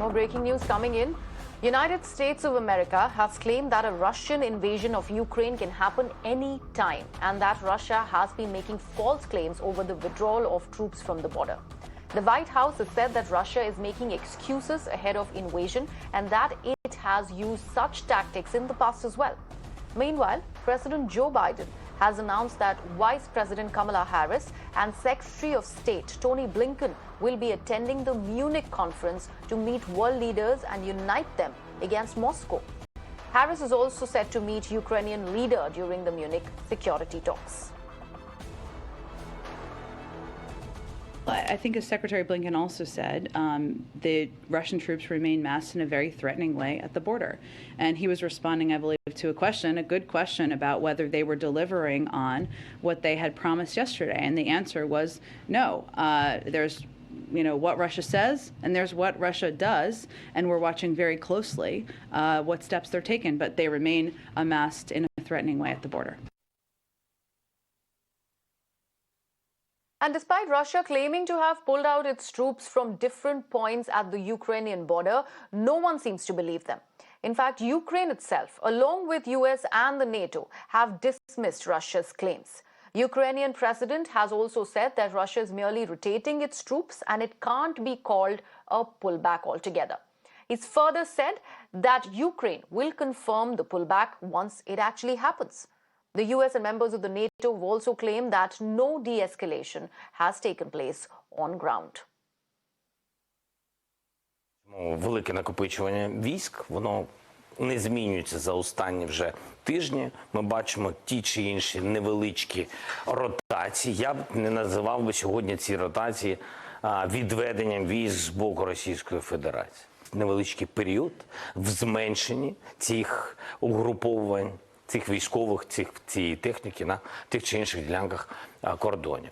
More breaking news coming in. United States of America has claimed that a Russian invasion of Ukraine can happen any time and that Russia has been making false claims over the withdrawal of troops from the border. The White House has said that Russia is making excuses ahead of invasion and that it has used such tactics in the past as well. Meanwhile, President Joe Biden has announced that Vice President Kamala Harris and Secretary of State Tony Blinken will be attending the Munich conference to meet world leaders and unite them against Moscow. Harris is also set to meet Ukrainian leader during the Munich security talks. I think, as Secretary Blinken also said, the Russian troops remain massed in a very threatening way at the border. And he was responding, I believe, to a good question about whether they were delivering on what they had promised yesterday. And the answer was no. There's what Russia says, and there's what Russia does, and we're watching very closely what steps they're taking, but they remain amassed in a threatening way at the border. And despite Russia claiming to have pulled out its troops from different points at the Ukrainian border, no one seems to believe them. In fact, Ukraine itself, along with US and the NATO, have dismissed Russia's claims. Ukrainian president has also said that Russia is merely rotating its troops and it can't be called a pullback altogether. He's further said that Ukraine will confirm the pullback once it actually happens. The US and members of the NATO have also claimed that no de-escalation has taken place on ground. Велике накопичування військ, воно не змінюється за останні вже тижні. Ми бачимо ті чи інші невеличкі ротації. Я б не називав би сьогодні ці ротації відведенням військ з боку Російської Федерації. Невеличкий період в зменшенні цих угруповувань, цих військових, цієї техніки на тих чи інших ділянках кордонів.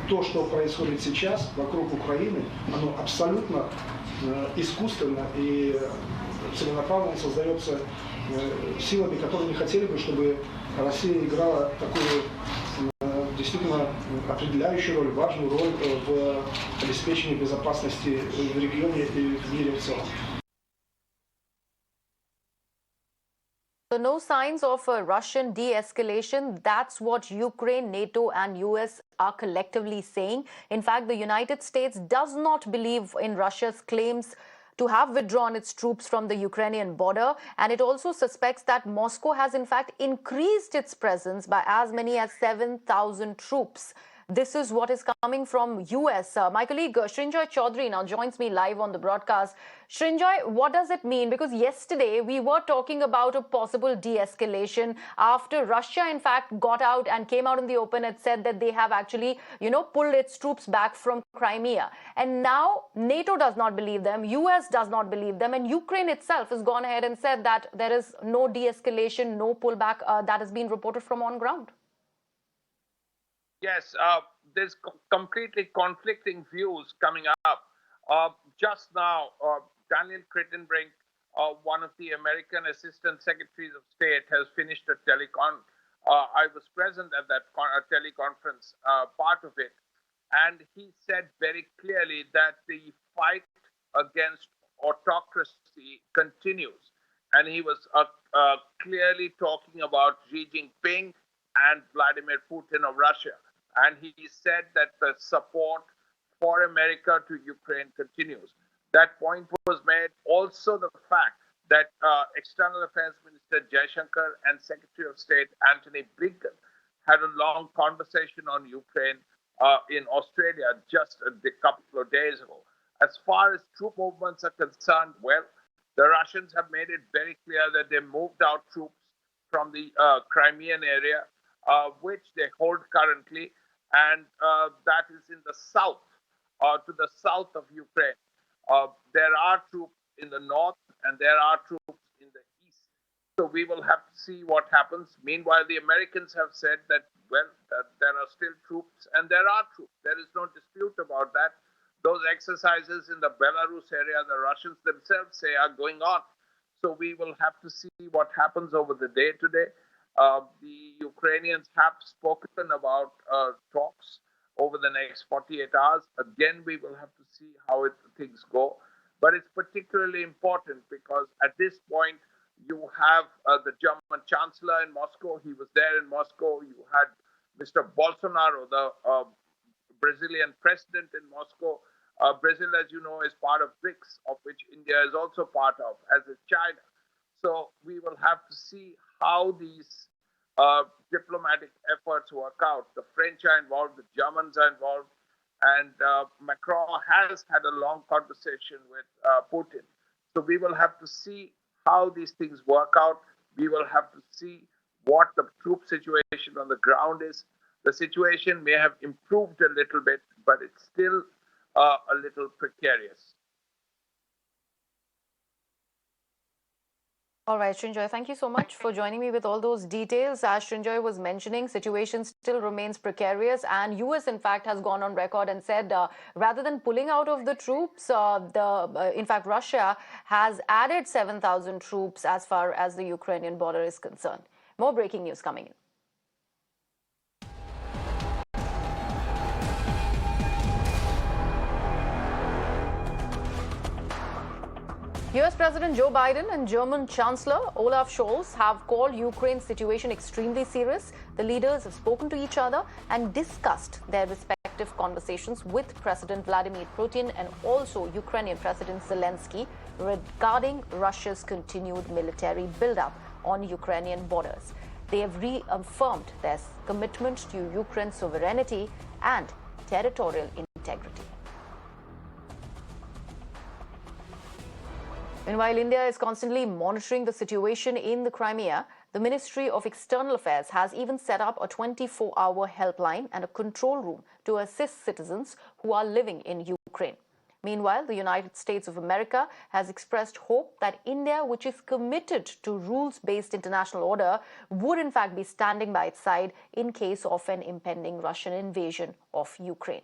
То, что происходит сейчас вокруг Украины, оно абсолютно искусственно и целенаправленно создается силами, которые не хотели бы, чтобы Россия играла такую действительно определяющую роль, важную роль в обеспечении безопасности в регионе и в мире в целом. So no signs of a Russian de-escalation. That's what Ukraine, NATO and US are collectively saying. In fact, the United States does not believe in Russia's claims to have withdrawn its troops from the Ukrainian border. And it also suspects that Moscow has in fact increased its presence by as many as 7,000 troops. This is what is coming from US. My colleague Srinjoy Chaudhary now joins me live on the broadcast. Srinjoy, what does it mean? Because yesterday we were talking about a possible de-escalation after Russia, in fact, got out and came out in the open and said that they have actually, pulled its troops back from Crimea. And now NATO does not believe them, US does not believe them, and Ukraine itself has gone ahead and said that there is no de-escalation, no pullback that has been reported from on ground. Yes, there's completely conflicting views coming up. Just now, Daniel Crittenbrink, one of the American Assistant Secretaries of State, has finished a telecon. I was present at that teleconference, part of it, and he said very clearly that the fight against autocracy continues. And he was clearly talking about Xi Jinping and Vladimir Putin of Russia. And he said that the support for America to Ukraine continues. That point was made. Also, the fact that External Affairs Minister Jaishankar and Secretary of State Antony Blinken had a long conversation on Ukraine in Australia just a couple of days ago. As far as troop movements are concerned, well, the Russians have made it very clear that they moved out troops from the Crimean area, which they hold currently, and that is in the south, to the south of Ukraine. There are troops in the north and there are troops in the east. So we will have to see what happens. Meanwhile, the Americans have said that, well, that there are still troops and there are troops. There is no dispute about that. Those exercises in the Belarus area, the Russians themselves say are going on. So we will have to see what happens over the day today. The Ukrainians have spoken about talks over the next 48 hours. Again, we will have to see how things go. But it's particularly important because at this point, you have the German Chancellor in Moscow. He was there in Moscow. You had Mr. Bolsonaro, the Brazilian president in Moscow. Brazil, as you know, is part of BRICS, of which India is also part of, as is China. So we will have to see how these diplomatic efforts work out. The French are involved, the Germans are involved, and Macron has had a long conversation with Putin. So we will have to see how these things work out. We will have to see what the troop situation on the ground is. The situation may have improved a little bit, but it's still a little precarious. All right, Srinjoy, thank you so much for joining me with all those details. As Srinjoy was mentioning, situation still remains precarious, and US, in fact, has gone on record and said rather than pulling out of the troops, in fact, Russia has added 7,000 troops as far as the Ukrainian border is concerned. More breaking news coming in. US President Joe Biden and German Chancellor Olaf Scholz have called Ukraine's situation extremely serious. The leaders have spoken to each other and discussed their respective conversations with President Vladimir Putin and also Ukrainian President Zelensky regarding Russia's continued military buildup on Ukrainian borders. They have reaffirmed their commitment to Ukraine's sovereignty and territorial integrity. Meanwhile, India is constantly monitoring the situation in the Crimea. The Ministry of External Affairs has even set up a 24-hour helpline and a control room to assist citizens who are living in Ukraine. Meanwhile, the United States of America has expressed hope that India, which is committed to rules-based international order, would in fact be standing by its side in case of an impending Russian invasion of Ukraine.